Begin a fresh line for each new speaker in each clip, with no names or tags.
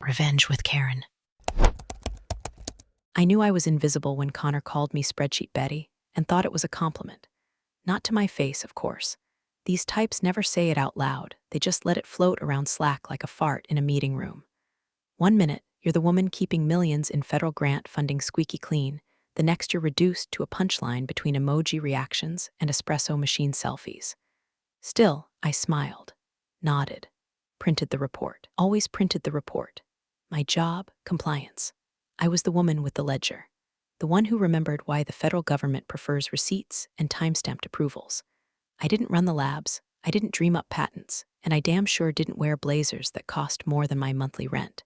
Revenge with Karen.
I knew I was invisible when Connor called me Spreadsheet Betty and thought it was a compliment. Not to my face, of course. These types never say it out loud, they just let it float around Slack like a fart in a meeting room. 1 minute, you're the woman keeping millions in federal grant funding squeaky clean. The next, you're reduced to a punchline between emoji reactions and espresso machine selfies. Still, I smiled, nodded, printed the report. Always printed the report. My job, compliance. I was the woman with the ledger. The one who remembered why the federal government prefers receipts and time-stamped approvals. I didn't run the labs, I didn't dream up patents, and I damn sure didn't wear blazers that cost more than my monthly rent.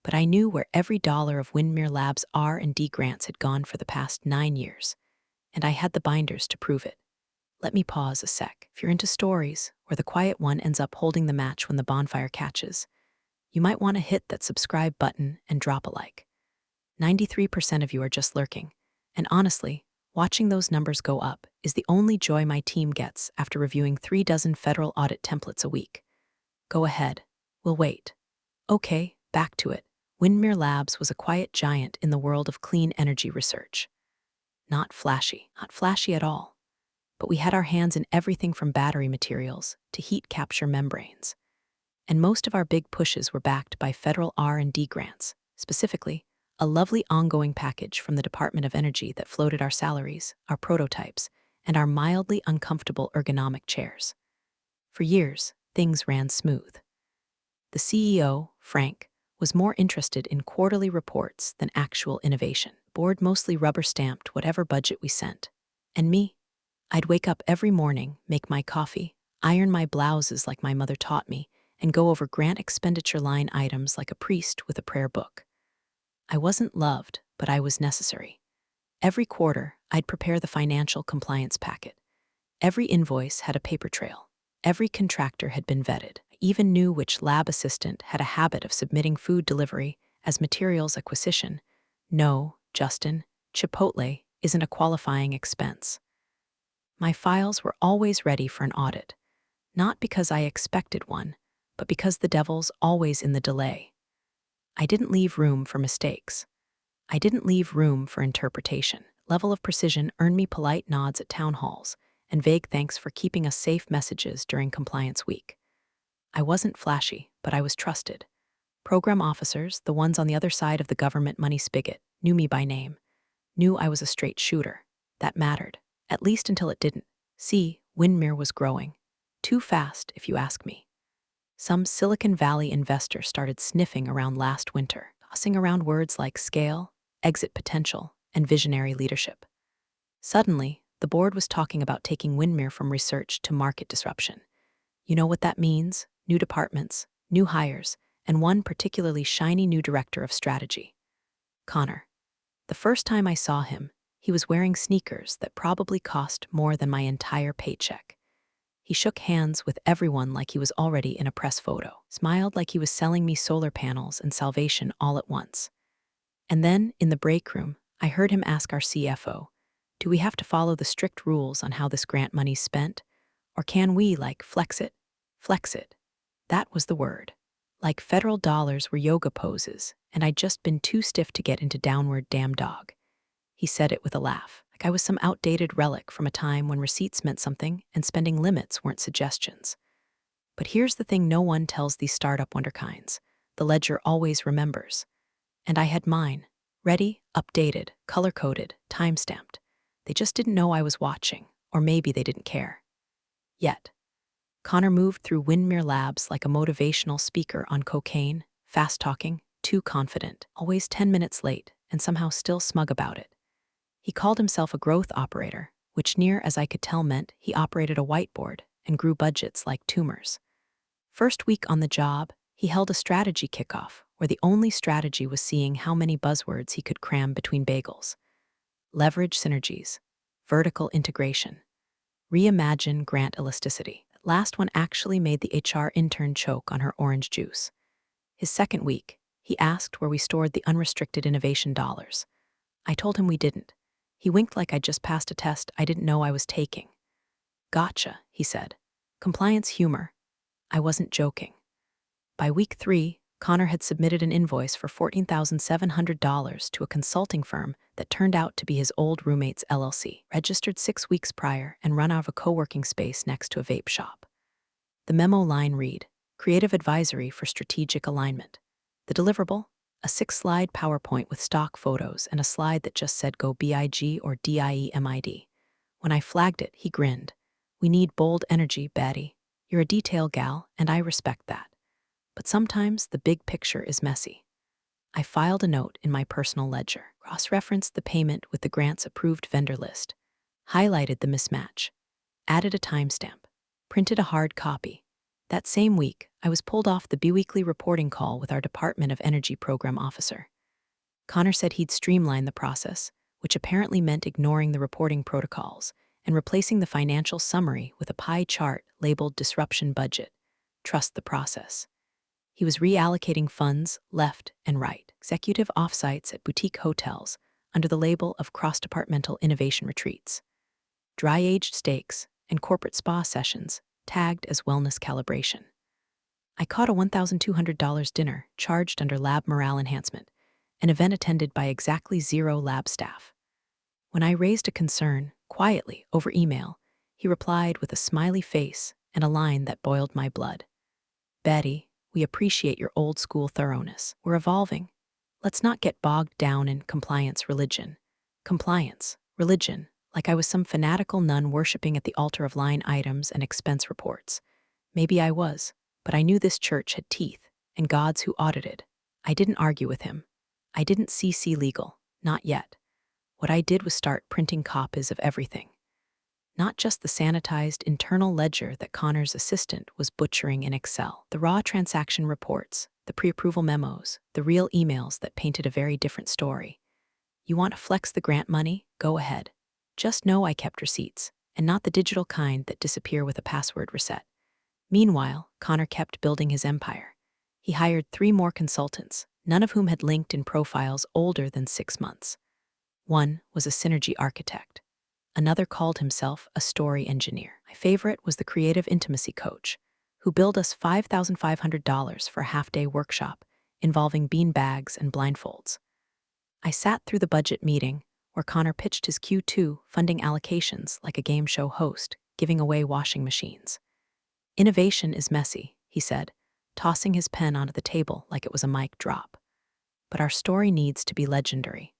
But I knew where every dollar of Windmere Labs R&D grants had gone for the past 9 years, and I had the binders to prove it. Let me pause a sec. If you're into stories where the quiet one ends up holding the match when the bonfire catches, you might want to hit that subscribe button and drop a like. 93% of you are just lurking, and honestly, watching those numbers go up is the only joy my team gets after reviewing 36 federal audit templates a week. Go ahead. We'll wait. Okay, back to it. Windmere Labs was a quiet giant in the world of clean energy research. Not flashy at all. But we had our hands in everything from battery materials to heat capture membranes. And most of our big pushes were backed by federal R&D grants, specifically a lovely ongoing package from the Department of Energy that floated our salaries, our prototypes, and our mildly uncomfortable ergonomic chairs. For years, things ran smooth. The CEO, Frank, was more interested in quarterly reports than actual innovation. Board mostly rubber-stamped whatever budget we sent. And me? I'd wake up every morning, make my coffee, iron my blouses like my mother taught me, and go over grant expenditure line items like a priest with a prayer book. I wasn't loved, but I was necessary. Every quarter, I'd prepare the financial compliance packet. Every invoice had a paper trail. Every contractor had been vetted. I even knew which lab assistant had a habit of submitting food delivery as materials acquisition. No, Justin, Chipotle isn't a qualifying expense. My files were always ready for an audit, not because I expected one, but because the devil's always in the delay. I didn't leave room for mistakes. I didn't leave room for interpretation. Level of precision earned me polite nods at town halls and vague thanks for keeping us safe messages during compliance week. I wasn't flashy, but I was trusted. Program officers, the ones on the other side of the government money spigot, knew me by name, knew I was a straight shooter. That mattered, at least until it didn't. See, Windmere was growing. Too fast, if you ask me. Some Silicon Valley investor started sniffing around last winter, tossing around words like scale, exit potential, and visionary leadership. Suddenly, the board was talking about taking Windmere from research to market disruption. You know what that means? New departments, new hires, and one particularly shiny new director of strategy. Connor. The first time I saw him, he was wearing sneakers that probably cost more than my entire paycheck. He shook hands with everyone like he was already in a press photo, smiled like he was selling me solar panels and salvation all at once. And then, in the break room, I heard him ask our CFO, do we have to follow the strict rules on how this grant money's spent? Or can we, flex it? Flex it. That was the word. Like federal dollars were yoga poses, and I'd just been too stiff to get into downward damn dog. He said it with a laugh, like I was some outdated relic from a time when receipts meant something and spending limits weren't suggestions. But here's the thing no one tells these startup wonderkinds. The ledger always remembers. And I had mine. Ready, updated, color-coded, time-stamped. They just didn't know I was watching, or maybe they didn't care. Yet. Connor moved through Windmere Labs like a motivational speaker on cocaine, fast-talking, too confident, always 10 minutes late, and somehow still smug about it. He called himself a growth operator, which near as I could tell meant he operated a whiteboard and grew budgets like tumors. First week on the job, he held a strategy kickoff where the only strategy was seeing how many buzzwords he could cram between bagels. Leverage synergies, vertical integration, reimagine grant elasticity. That last one actually made the HR intern choke on her orange juice. His second week, he asked where we stored the unrestricted innovation dollars. I told him we didn't. He winked like I'd just passed a test I didn't know I was taking. Gotcha, he said. Compliance humor. I wasn't joking. By week 3, Connor had submitted an invoice for $14,700 to a consulting firm that turned out to be his old roommate's LLC, registered 6 weeks prior and run out of a co-working space next to a vape shop. The memo line read, Creative Advisory for Strategic Alignment. The deliverable? A 6-slide PowerPoint with stock photos and a slide that just said go BIG or DIEMID. When I flagged it, he grinned. We need bold energy, Betty. You're a detail gal, and I respect that. But sometimes the big picture is messy. I filed a note in my personal ledger, cross-referenced the payment with the grant's approved vendor list, highlighted the mismatch, added a timestamp, printed a hard copy. That same week, I was pulled off the biweekly reporting call with our Department of Energy program officer. Connor said he'd streamline the process, which apparently meant ignoring the reporting protocols and replacing the financial summary with a pie chart labeled Disruption Budget. Trust the process. He was reallocating funds left and right, executive offsites at boutique hotels under the label of cross-departmental innovation retreats, dry-aged steaks, and corporate spa sessions tagged as wellness calibration. I caught a $1,200 dinner charged under lab morale enhancement, an event attended by exactly 0 lab staff. When I raised a concern, quietly, over email, he replied with a smiley face and a line that boiled my blood. Betty, we appreciate your old-school thoroughness. We're evolving. Let's not get bogged down in compliance religion. Compliance, religion, like I was some fanatical nun worshipping at the altar of line items and expense reports. Maybe I was, but I knew this church had teeth, and gods who audited. I didn't argue with him. I didn't CC legal, not yet. What I did was start printing copies of everything. Not just the sanitized internal ledger that Connor's assistant was butchering in Excel. The raw transaction reports, the pre-approval memos, the real emails that painted a very different story. You want to flex the grant money? Go ahead. Just know I kept receipts, and not the digital kind that disappear with a password reset. Meanwhile, Connor kept building his empire. He hired 3 more consultants, none of whom had LinkedIn profiles older than 6 months. One was a synergy architect. Another called himself a story engineer. My favorite was the creative intimacy coach, who billed us $5,500 for a half-day workshop involving bean bags and blindfolds. I sat through the budget meeting where Connor pitched his Q2 funding allocations like a game show host, giving away washing machines. Innovation is messy, he said, tossing his pen onto the table like it was a mic drop. But our story needs to be legendary.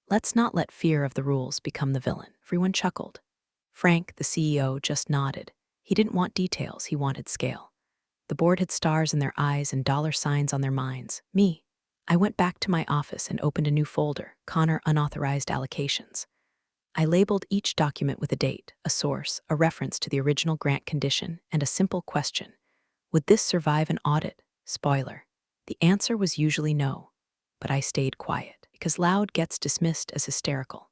Let's not let fear of the rules become the villain. Everyone chuckled. Frank, the CEO, just nodded. He didn't want details, he wanted scale. The board had stars in their eyes and dollar signs on their minds. Me. I went back to my office and opened a new folder, Connor Unauthorized Allocations. I labeled each document with a date, a source, a reference to the original grant condition, and a simple question. Would this survive an audit? Spoiler. The answer was usually no. But I stayed quiet, because loud gets dismissed as hysterical.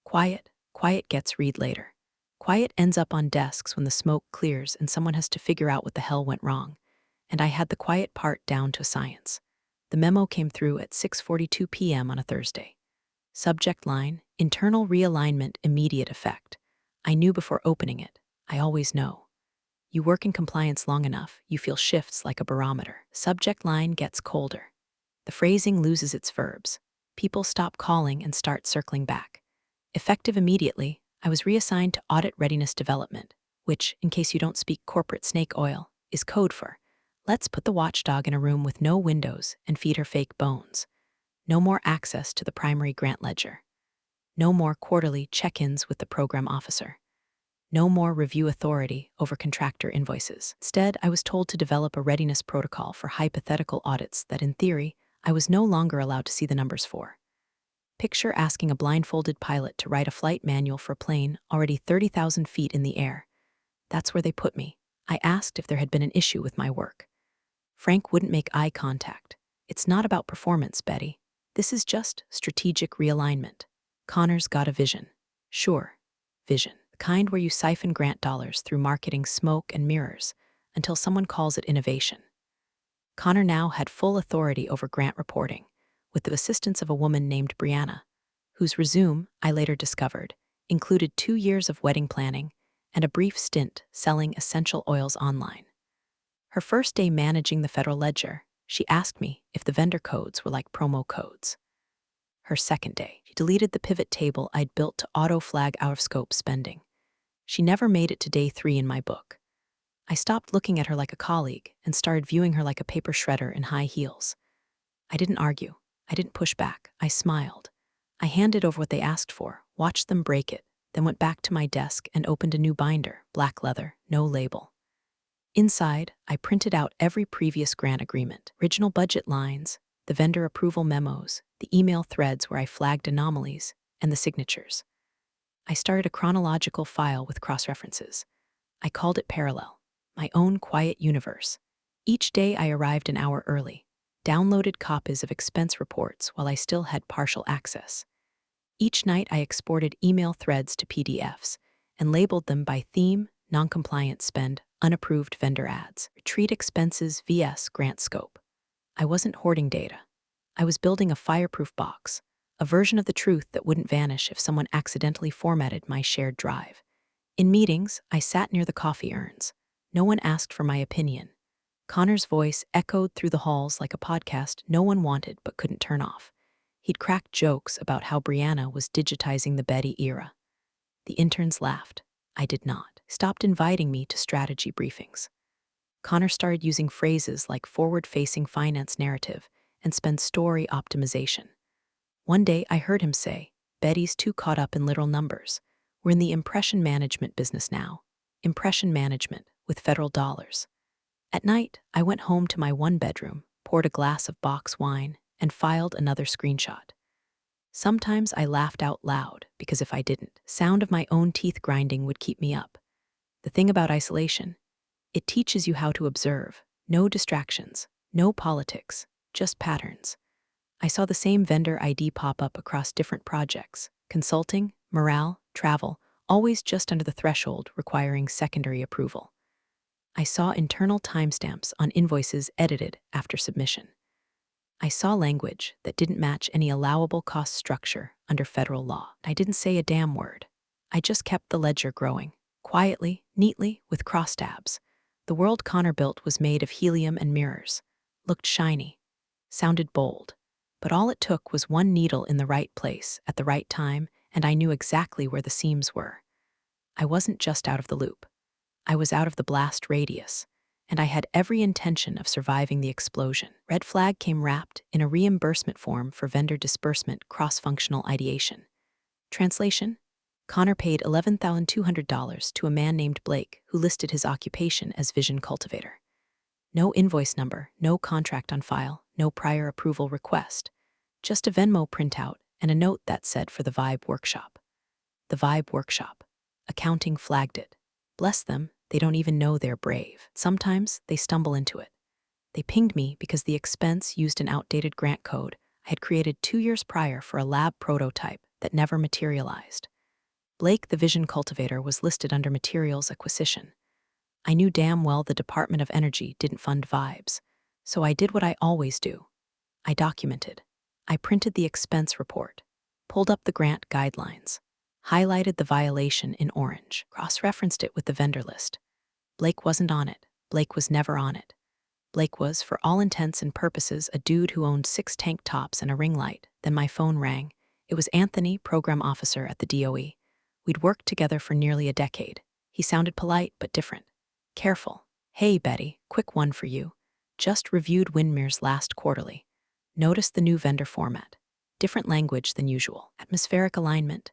Quiet gets read later. Quiet ends up on desks when the smoke clears and someone has to figure out what the hell went wrong. And I had the quiet part down to a science. The memo came through at 6:42 p.m. on a Thursday. Subject line, internal realignment, immediate effect. I knew before opening it. I always know. You work in compliance long enough, you feel shifts like a barometer. Subject line gets colder. The phrasing loses its verbs. People stop calling and start circling back. Effective immediately, I was reassigned to audit readiness development, which, in case you don't speak corporate snake oil, is code for let's put the watchdog in a room with no windows and feed her fake bones. No more access to the primary grant ledger. No more quarterly check-ins with the program officer. No more review authority over contractor invoices. Instead, I was told to develop a readiness protocol for hypothetical audits that, in theory, I was no longer allowed to see the numbers for. Picture asking a blindfolded pilot to write a flight manual for a plane already 30,000 feet in the air. That's where they put me. I asked if there had been an issue with my work. Frank wouldn't make eye contact. It's not about performance, Betty. This is just strategic realignment. Connor's got a vision. Sure, vision. The kind where you siphon grant dollars through marketing smoke and mirrors until someone calls it innovation. Connor now had full authority over grant reporting, with the assistance of a woman named Brianna, whose resume, I later discovered, included 2 years of wedding planning and a brief stint selling essential oils online. Her first day managing the federal ledger, She asked me if the vendor codes were like promo codes. Her second day, she deleted the pivot table I'd built to auto-flag out-of-scope spending. She never made it to day 3 in my book. I stopped looking at her like a colleague and started viewing her like a paper shredder in high heels. I didn't argue. I didn't push back. I smiled. I handed over what they asked for, watched them break it, then went back to my desk and opened a new binder, black leather, no label. Inside, I printed out every previous grant agreement, original budget lines, the vendor approval memos, the email threads where I flagged anomalies, and the signatures. I started a chronological file with cross-references. I called it Parallel, my own quiet universe. Each day I arrived an hour early, downloaded copies of expense reports while I still had partial access. Each night I exported email threads to PDFs and labeled them by theme, non-compliant spend, unapproved vendor ads, retreat expenses vs grant scope. I wasn't hoarding data. I was building a fireproof box, a version of the truth that wouldn't vanish if someone accidentally formatted my shared drive. In meetings, I sat near the coffee urns. No one asked for my opinion. Connor's voice echoed through the halls like a podcast no one wanted but couldn't turn off. He'd crack jokes about how Brianna was digitizing the Betty era. The interns laughed. I did not. Stopped inviting me to strategy briefings. Connor started using phrases like forward-facing finance narrative and spend story optimization. One day I heard him say, "Betty's too caught up in literal numbers. We're in the impression management business now. Impression management with federal dollars." At night, I went home to my one bedroom, poured a glass of box wine, and filed another screenshot. Sometimes I laughed out loud because if I didn't, sound of my own teeth grinding would keep me up. The thing about isolation, it teaches you how to observe. No distractions, no politics, just patterns. I saw the same vendor ID pop up across different projects, consulting, morale, travel, always just under the threshold requiring secondary approval. I saw internal timestamps on invoices edited after submission. I saw language that didn't match any allowable cost structure under federal law. I didn't say a damn word. I just kept the ledger growing, quietly, neatly, with crosstabs. The world Connor built was made of helium and mirrors, looked shiny, sounded bold. But all it took was one needle in the right place at the right time, and I knew exactly where the seams were. I wasn't just out of the loop. I was out of the blast radius, and I had every intention of surviving the explosion. Red flag came wrapped in a reimbursement form for vendor disbursement cross-functional ideation. Translation: Connor paid $11,200 to a man named Blake who listed his occupation as vision cultivator. No invoice number, no contract on file, no prior approval request. Just a Venmo printout and a note that said for the Vibe Workshop. The Vibe Workshop. Accounting flagged it. Bless them, they don't even know they're brave. Sometimes they stumble into it. They pinged me because the expense used an outdated grant code I had created 2 years prior for a lab prototype that never materialized. Blake, the vision cultivator, was listed under materials acquisition. I knew damn well the Department of Energy didn't fund Vibes, so I did what I always do. I documented. I printed the expense report, pulled up the grant guidelines, highlighted the violation in orange, cross-referenced it with the vendor list. Blake wasn't on it. Blake was never on it. Blake was, for all intents and purposes, a dude who owned 6 tank tops and a ring light. Then my phone rang. It was Anthony, program officer at the DOE. We'd worked together for nearly a decade. He sounded polite but different. Careful. "Hey, Betty, quick one for you. Just reviewed Windmere's last quarterly. Noticed the new vendor format. Different language than usual. Atmospheric alignment.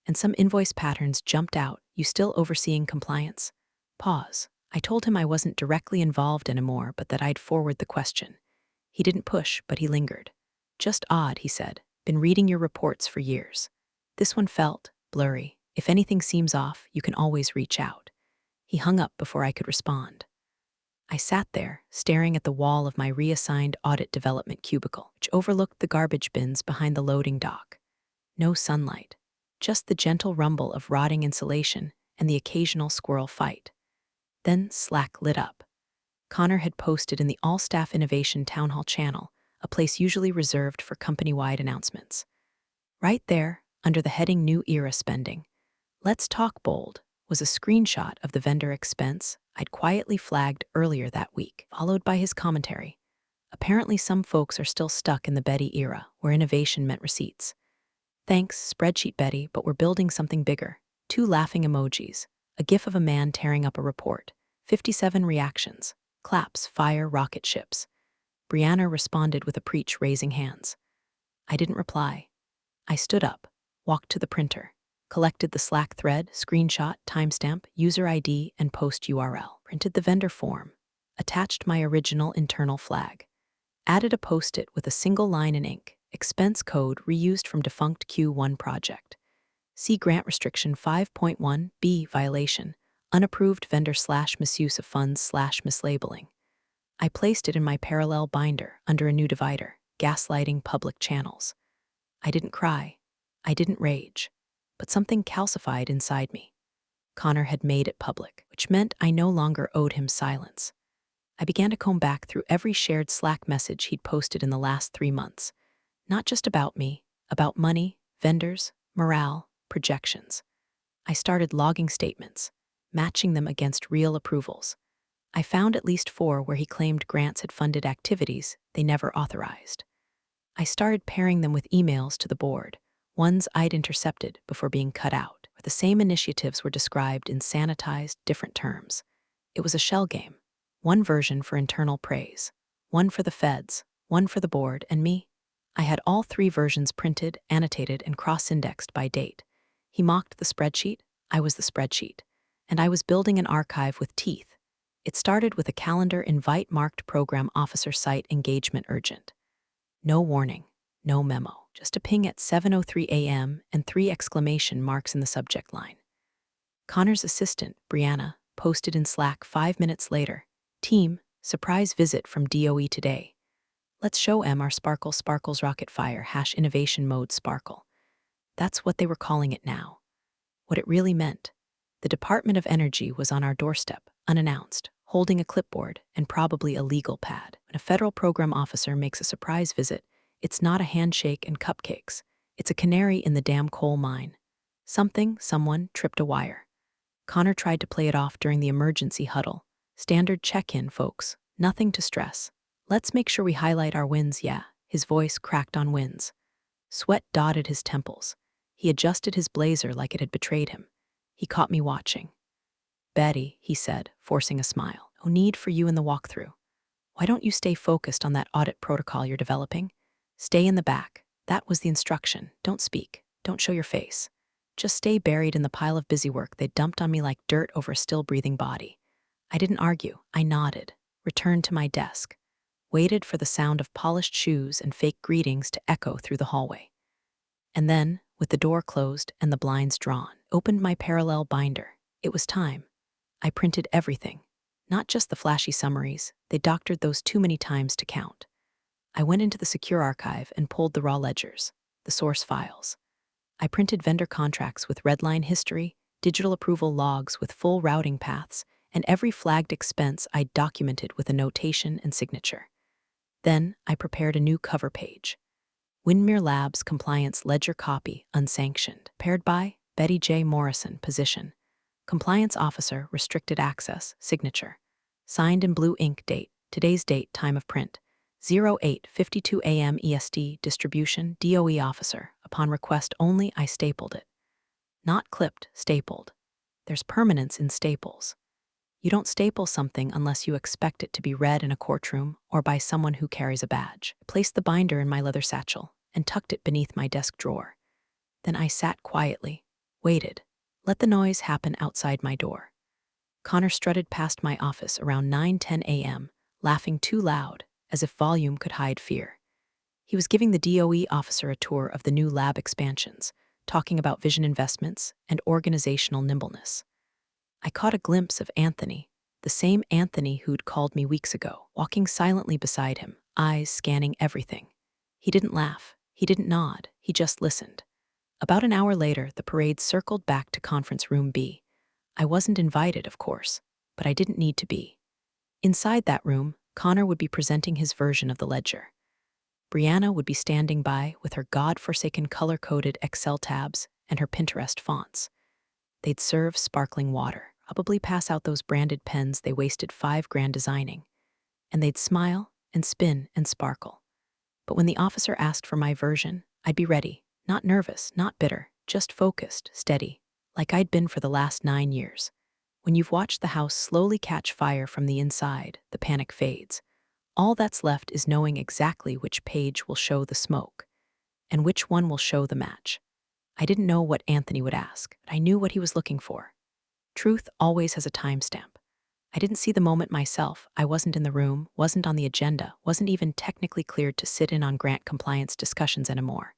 And some invoice patterns jumped out. You still overseeing compliance?" Pause. I told him I wasn't directly involved anymore, but that I'd forward the question. He didn't push, but he lingered. "Just odd," he said. "Been reading your reports for years. This one felt blurry. If anything seems off, you can always reach out." He hung up before I could respond. I sat there, staring at the wall of my reassigned audit development cubicle, which overlooked the garbage bins behind the loading dock. No sunlight, just the gentle rumble of rotting insulation and the occasional squirrel fight. Then Slack lit up. Connor had posted in the All-Staff Innovation Town Hall channel, a place usually reserved for company-wide announcements. Right there, under the heading New Era Spending, "Let's Talk Bold," was a screenshot of the vendor expense I'd quietly flagged earlier that week, followed by his commentary. Apparently, some folks are still stuck in the Betty era, where innovation meant receipts. Thanks, spreadsheet Betty, but we're building something bigger. 2 laughing emojis, a gif of a man tearing up a report, 57 reactions, claps, fire, rocket ships. Brianna responded with a preach, raising hands. I didn't reply. I stood up, walked to the printer, collected the Slack thread, screenshot, timestamp, user ID, and post URL, printed the vendor form, attached my original internal flag, added a post-it with a single line in ink, expense code reused from defunct Q1 project. See grant restriction 5.1b violation, unapproved vendor / misuse of funds / mislabeling. I placed it in my parallel binder under a new divider, gaslighting public channels. I didn't cry. I didn't rage. But something calcified inside me. Connor had made it public, which meant I no longer owed him silence. I began to comb back through every shared Slack message he'd posted in the last 3 months. Not just about me, about money, vendors, morale, projections. I started logging statements, matching them against real approvals. I found at least 4 where he claimed grants had funded activities they never authorized. I started pairing them with emails to the board, ones I'd intercepted before being cut out, where the same initiatives were described in sanitized, different terms. It was a shell game. One version for internal praise, one for the feds, one for the board, and me. I had all 3 versions printed, annotated, and cross-indexed by date. He mocked the spreadsheet, I was the spreadsheet, and I was building an archive with teeth. It started with a calendar invite marked program officer site engagement urgent. No warning, no memo, just a ping at 7:03 a.m. and 3 exclamation marks in the subject line. Connor's assistant, Brianna, posted in Slack 5 minutes later, "Team, surprise visit from DOE today. Let's show M our sparkles rocket fire # innovation mode sparkle." That's what they were calling it now. What it really meant. The Department of Energy was on our doorstep, unannounced, holding a clipboard and probably a legal pad. When a federal program officer makes a surprise visit, it's not a handshake and cupcakes. It's a canary in the damn coal mine. Someone tripped a wire. Connor tried to play it off during the emergency huddle. Standard check-in, folks. Nothing to stress. Let's make sure we highlight our wins, yeah. His voice cracked on wins. Sweat dotted his temples. He adjusted his blazer like it had betrayed him. He caught me watching. "Betty," he said, forcing a smile, "no need for you in the walkthrough. Why don't you stay focused on that audit protocol you're developing? Stay in the back. That was the instruction. Don't speak. Don't show your face. Just stay buried in the pile of busy work they dumped on me like dirt over a still-breathing body." I didn't argue. I nodded, returned to my desk, waited for the sound of polished shoes and fake greetings to echo through the hallway. And then, with the door closed and the blinds drawn, opened my parallel binder. It was time. I printed everything. Not just the flashy summaries. They doctored those too many times to count. I went into the secure archive and pulled the raw ledgers, the source files. I printed vendor contracts with redline history, digital approval logs with full routing paths, and every flagged expense I documented with a notation and signature. Then I prepared a new cover page. Windmere Labs Compliance Ledger Copy, unsanctioned. Paired by Betty J. Morrison, position. Compliance Officer, restricted access, signature. Signed in blue ink, date, today's date, time of print. 08:52 a.m. EST, distribution, DOE Officer. Upon request only, I stapled it. Not clipped, stapled. There's permanence in staples. You don't staple something unless you expect it to be read in a courtroom or by someone who carries a badge. I placed the binder in my leather satchel and tucked it beneath my desk drawer. Then I sat quietly, waited, let the noise happen outside my door. Connor strutted past my office around 9:10 a.m., laughing too loud, as if volume could hide fear. He was giving the DOE officer a tour of the new lab expansions, talking about vision investments and organizational nimbleness. I caught a glimpse of Anthony, the same Anthony who'd called me weeks ago, walking silently beside him, eyes scanning everything. He didn't laugh, he didn't nod, he just listened. About an hour later, the parade circled back to Conference Room B. I wasn't invited, of course, but I didn't need to be. Inside that room, Connor would be presenting his version of the ledger. Brianna would be standing by with her god-forsaken color-coded Excel tabs and her Pinterest fonts. They'd serve sparkling water, probably pass out those branded pens they wasted $5,000 designing. And they'd smile and spin and sparkle. But when the officer asked for my version, I'd be ready, not nervous, not bitter, just focused, steady, like I'd been for the last 9 years. When you've watched the house slowly catch fire from the inside, the panic fades. All that's left is knowing exactly which page will show the smoke and which one will show the match. I didn't know what Anthony would ask, but I knew what he was looking for. Truth always has a timestamp. I didn't see the moment myself. I wasn't in the room, wasn't on the agenda, wasn't even technically cleared to sit in on grant compliance discussions anymore.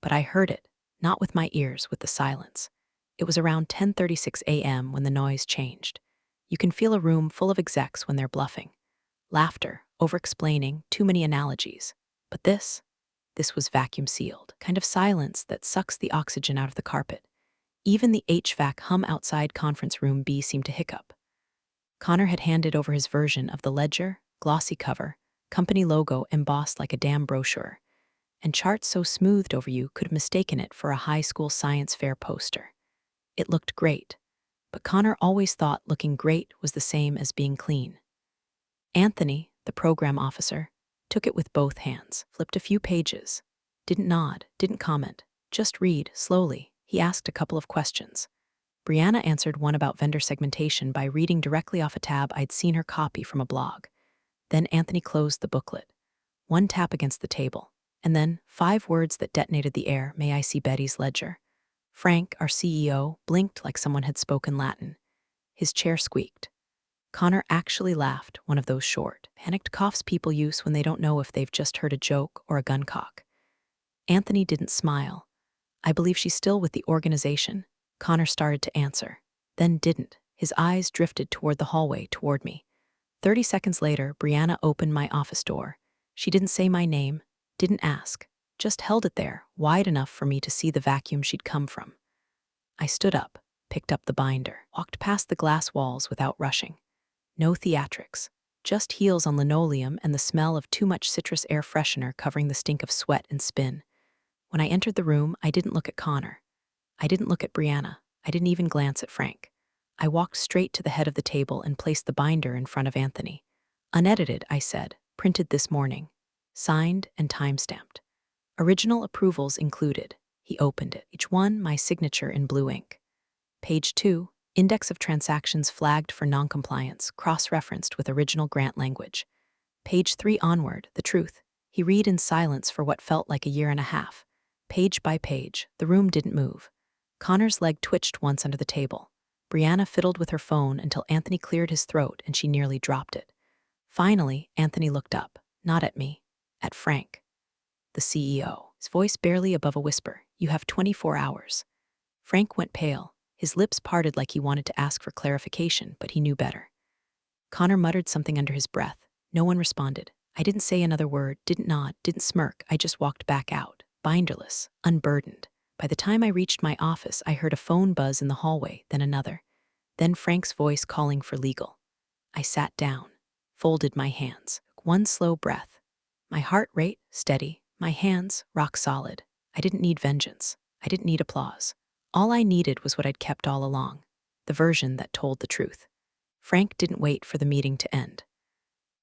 But I heard it, not with my ears, with the silence. It was around 10:36 a.m. when the noise changed. You can feel a room full of execs when they're bluffing. Laughter, over-explaining, too many analogies. But this was vacuum-sealed, kind of silence that sucks the oxygen out of the carpet. Even the HVAC hum outside conference room B seemed to hiccup. Connor had handed over his version of the ledger, glossy cover, company logo embossed like a damn brochure, and charts so smoothed over you could have mistaken it for a high school science fair poster. It looked great, but Connor always thought looking great was the same as being clean. Anthony, the program officer, took it with both hands, flipped a few pages, didn't nod, didn't comment, just read, slowly. He asked a couple of questions. Brianna answered one about vendor segmentation by reading directly off a tab I'd seen her copy from a blog. Then Anthony closed the booklet. One tap against the table, and then 5 words that detonated the air. May I see Betty's ledger? Frank, our CEO, blinked like someone had spoken Latin. His chair squeaked. Connor actually laughed, one of those short, panicked coughs people use when they don't know if they've just heard a joke or a gun cock. Anthony didn't smile. I believe she's still with the organization. Connor started to answer, then didn't. His eyes drifted toward the hallway, toward me. 30 seconds later, Brianna opened my office door. She didn't say my name, didn't ask, just held it there, wide enough for me to see the vacuum she'd come from. I stood up, picked up the binder, walked past the glass walls without rushing. No theatrics, just heels on linoleum and the smell of too much citrus air freshener covering the stink of sweat and spin. When I entered the room, I didn't look at Connor. I didn't look at Brianna. I didn't even glance at Frank. I walked straight to the head of the table and placed the binder in front of Anthony. Unedited, I said, printed this morning. Signed and time-stamped. Original approvals included. He opened it, each one my signature in blue ink. Page 2, index of transactions flagged for noncompliance, cross-referenced with original grant language. Page 3 onward, the truth. He read in silence for what felt like a year and a half. Page by page, the room didn't move. Connor's leg twitched once under the table. Brianna fiddled with her phone until Anthony cleared his throat and she nearly dropped it. Finally, Anthony looked up, not at me, at Frank, the CEO, his voice barely above a whisper. You have 24 hours. Frank went pale. His lips parted like he wanted to ask for clarification, but he knew better. Connor muttered something under his breath. No one responded. I didn't say another word, didn't nod, didn't smirk. I just walked back out, binderless, unburdened. By the time I reached my office, I heard a phone buzz in the hallway, then another. Then Frank's voice calling for legal. I sat down, folded my hands, took one slow breath. My heart rate steady, my hands rock solid. I didn't need vengeance. I didn't need applause. All I needed was what I'd kept all along, the version that told the truth. Frank didn't wait for the meeting to end.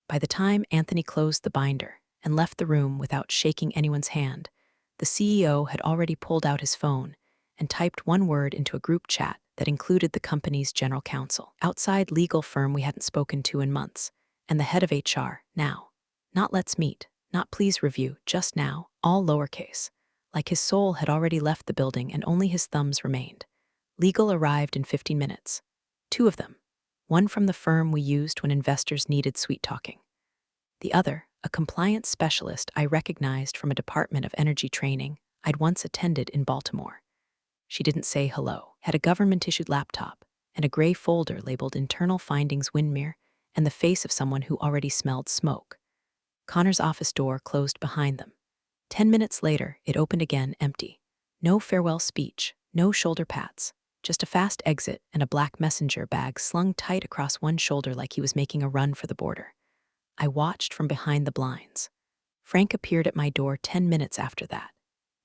By the time Anthony closed the binder and left the room without shaking anyone's hand, the CEO had already pulled out his phone and typed one word into a group chat that included the company's general counsel, outside legal firm we hadn't spoken to in months, and the head of HR, now. Not let's meet, not please review, just now, all lowercase. Like his soul had already left the building and only his thumbs remained. Legal arrived in 15 minutes. 2 of them. One from the firm we used when investors needed sweet-talking. The other, a compliance specialist I recognized from a Department of Energy training I'd once attended in Baltimore. She didn't say hello, had a government-issued laptop, and a gray folder labeled Internal Findings Windmere, and the face of someone who already smelled smoke. Connor's office door closed behind them. 10 minutes later, it opened again, empty. No farewell speech, no shoulder pats, just a fast exit and a black messenger bag slung tight across one shoulder like he was making a run for the border. I watched from behind the blinds. Frank appeared at my door 10 minutes after that.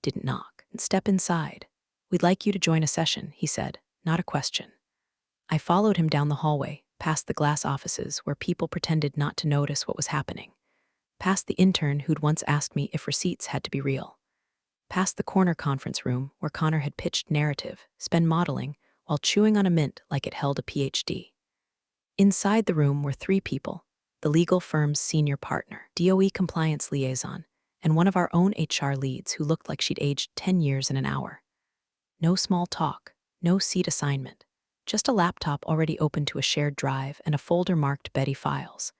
Didn't knock. And step inside. We'd like you to join a session, he said, not a question. I followed him down the hallway, past the glass offices where people pretended not to notice what was happening. past the intern who'd once asked me if receipts had to be real, past the corner conference room where Connor had pitched narrative, spun modeling, while chewing on a mint like it held a PhD. Inside the room were three people: the legal firm's senior partner, DOE compliance liaison, and one of our own HR leads who looked like she'd aged 10 years in an hour. No small talk, no seat assignment, just a laptop already open to a shared drive and a folder marked Betty Files.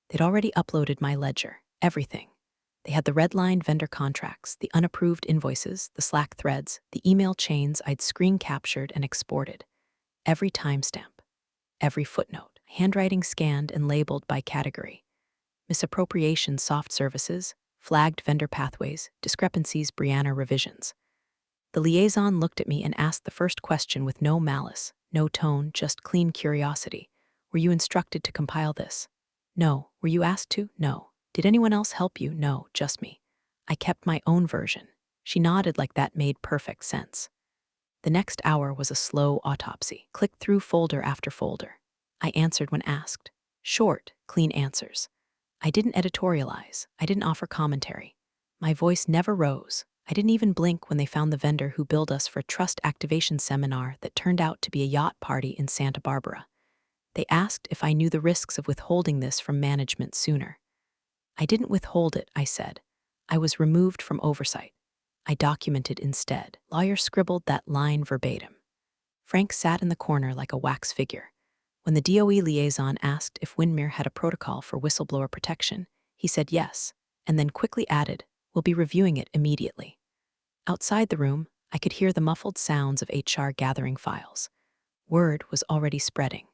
They'd already uploaded my ledger, everything. They had the redlined vendor contracts, the unapproved invoices, the Slack threads, the email chains I'd screen captured and exported. Every timestamp, every footnote, handwriting scanned and labeled by category. Misappropriation soft services, flagged vendor pathways, discrepancies Brianna revisions. The liaison looked at me and asked the first question with no malice, no tone, just clean curiosity. Were you instructed to compile this? No. Were you asked to? No. Did anyone else help you? No, just me. I kept my own version. She nodded like that made perfect sense. The next hour was a slow autopsy. Clicked through folder after folder. I answered when asked. Short, clean answers. I didn't editorialize. I didn't offer commentary. My voice never rose. I didn't even blink when they found the vendor who billed us for a trust activation seminar that turned out to be a yacht party in Santa Barbara. They asked if I knew the risks of withholding this from management sooner. I didn't withhold it, I said. I was removed from oversight. I documented instead. Lawyer scribbled that line verbatim. Frank sat in the corner like a wax figure. When the DOE liaison asked if Windmere had a protocol for whistleblower protection, he said yes, and then quickly added, "We'll be reviewing it immediately." Outside the room, I could hear the muffled sounds of HR gathering files. Word was already spreading.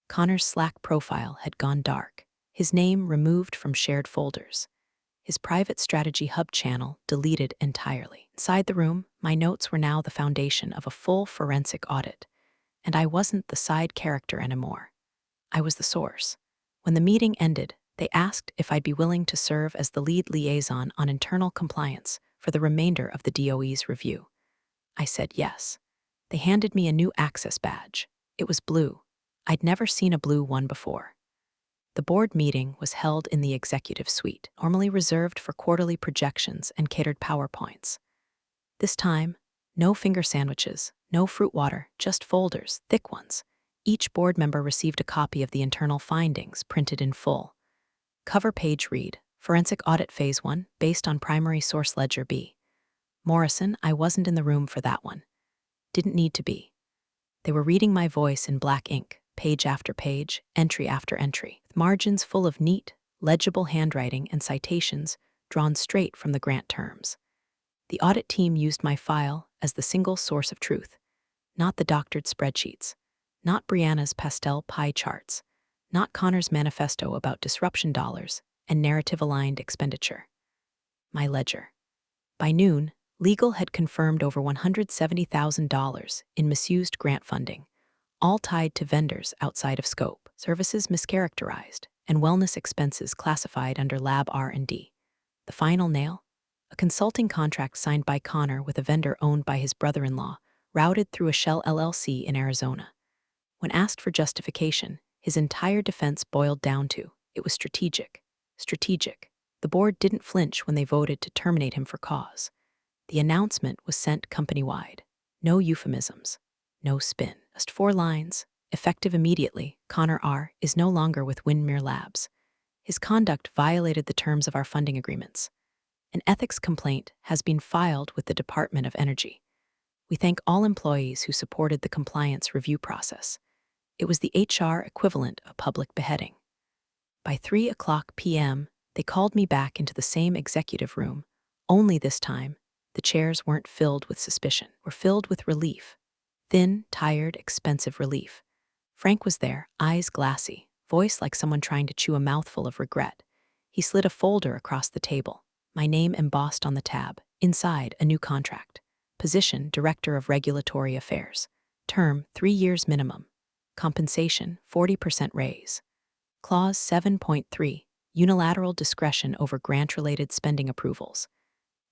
Connor's Slack profile had gone dark, his name removed from shared folders. His private strategy hub channel deleted entirely. Inside the room, my notes were now the foundation of a full forensic audit, and I wasn't the side character anymore. I was the source. When the meeting ended, they asked if I'd be willing to serve as the lead liaison on internal compliance for the remainder of the DOE's review. I said yes. They handed me a new access badge. It was blue. I'd never seen a blue one before. The board meeting was held in the executive suite, normally reserved for quarterly projections and catered PowerPoints. This time, no finger sandwiches, no fruit water, just folders, thick ones. Each board member received a copy of the internal findings, printed in full. Cover page read, Forensic Audit Phase 1, based on Primary Source Ledger B. Morrison, I wasn't in the room for that one. Didn't need to be. They were reading my voice in black ink, page after page, entry after entry, with margins full of neat, legible handwriting and citations drawn straight from the grant terms. The audit team used my file as the single source of truth, not the doctored spreadsheets, not Brianna's pastel pie charts, not Connor's manifesto about disruption dollars and narrative-aligned expenditure. My ledger. By noon, legal had confirmed over $170,000 in misused grant funding, all tied to vendors outside of scope, services mischaracterized, and wellness expenses classified under Lab R&D. The final nail? A consulting contract signed by Connor with a vendor owned by his brother-in-law, routed through a shell LLC in Arizona. When asked for justification, his entire defense boiled down to, it was strategic. Strategic. The board didn't flinch when they voted to terminate him for cause. The announcement was sent company-wide. No euphemisms. No spin. Just 4 lines. Effective immediately, Connor R. is no longer with Windmere Labs. His conduct violated the terms of our funding agreements. An ethics complaint has been filed with the Department of Energy. We thank all employees who supported the compliance review process. It was the HR equivalent of a public beheading. By 3:00 p.m., they called me back into the same executive room, only this time, the chairs weren't filled with suspicion, were filled with relief. Thin, tired, expensive relief. Frank was there, eyes glassy, voice like someone trying to chew a mouthful of regret. He slid a folder across the table, my name embossed on the tab, inside a new contract. Position, Director of Regulatory Affairs. Term, 3 years minimum. Compensation, 40% raise. Clause 7.3, unilateral discretion over grant-related spending approvals.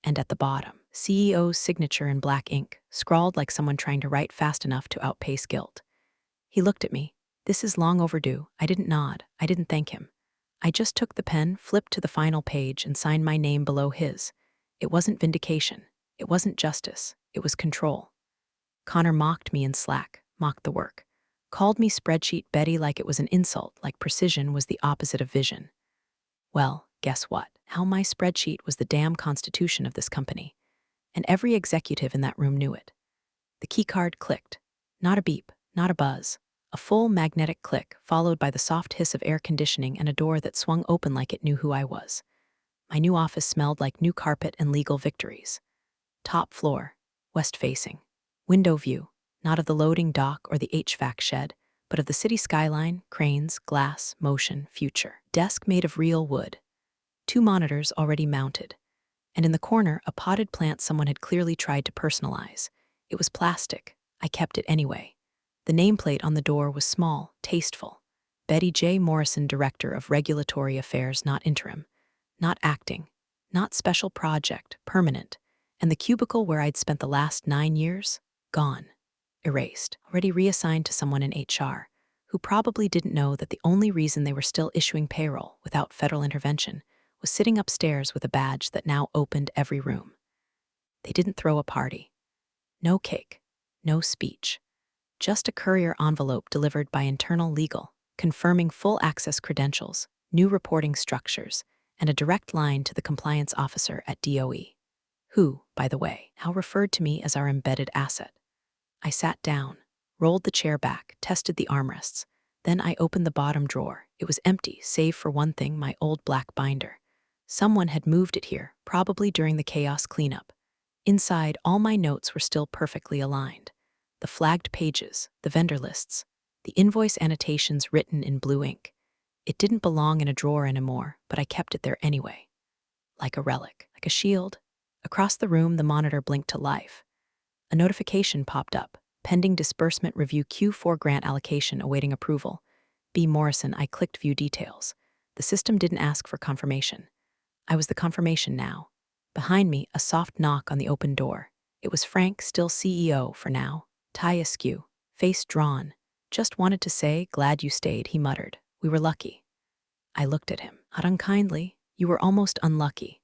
And at the bottom, CEO's signature in black ink, scrawled like someone trying to write fast enough to outpace guilt. He looked at me. This is long overdue. I didn't nod. I didn't thank him. I just took the pen, flipped to the final page, and signed my name below his. It wasn't vindication. It wasn't justice. It was control. Connor mocked me in Slack, mocked the work. Called me spreadsheet Betty like it was an insult, like precision was the opposite of vision. Well, guess what? How my spreadsheet was the damn constitution of this company. And every executive in that room knew it. The keycard clicked. Not a beep, not a buzz. A full magnetic click, followed by the soft hiss of air conditioning and a door that swung open like it knew who I was. My new office smelled like new carpet and legal victories. Top floor, west-facing. Window view, not of the loading dock or the HVAC shed, but of the city skyline, cranes, glass, motion, future. Desk made of real wood. 2 monitors already mounted. And in the corner, a potted plant someone had clearly tried to personalize. It was plastic. I kept it anyway. The nameplate on the door was small, tasteful. Betty J. Morrison, Director of Regulatory Affairs, not interim. Not acting. Not special project, permanent. And the cubicle where I'd spent the last 9 years? Gone. Erased. Already reassigned to someone in HR, who probably didn't know that the only reason they were still issuing payroll without federal intervention was sitting upstairs with a badge that now opened every room. They didn't throw a party. No cake. No speech. Just a courier envelope delivered by internal legal, confirming full access credentials, new reporting structures, and a direct line to the compliance officer at DOE, who, by the way, now referred to me as our embedded asset. I sat down, rolled the chair back, tested the armrests. Then I opened the bottom drawer. It was empty, save for one thing, my old black binder. Someone had moved it here, probably during the chaos cleanup. Inside, all my notes were still perfectly aligned. The flagged pages, the vendor lists, the invoice annotations written in blue ink. It didn't belong in a drawer anymore, but I kept it there anyway. Like a relic, like a shield. Across the room, the monitor blinked to life. A notification popped up. Pending disbursement review Q4 grant allocation awaiting approval. B. Morrison. I clicked view details. The system didn't ask for confirmation. I was the confirmation now. Behind me, a soft knock on the open door. It was Frank, still CEO for now. Tie askew, face drawn. Just wanted to say, glad you stayed, he muttered. We were lucky. I looked at him. Not unkindly. You were almost unlucky.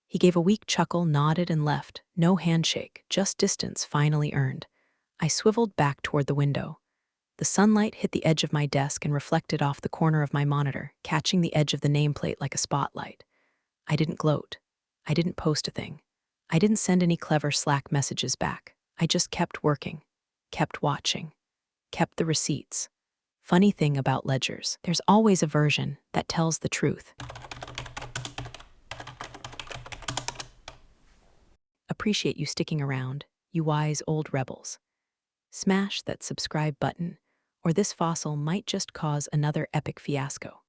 He gave a weak chuckle, nodded, and left. No handshake, just distance finally earned. I swiveled back toward the window. The sunlight hit the edge of my desk and reflected off the corner of my monitor, catching the edge of the nameplate like a spotlight. I didn't gloat. I didn't post a thing. I didn't send any clever Slack messages back. I just kept working, kept watching, kept the receipts. Funny thing about ledgers, there's always a version that tells the truth. Appreciate you sticking around, you wise old rebels. Smash that subscribe button, or this fossil might just cause another epic fiasco.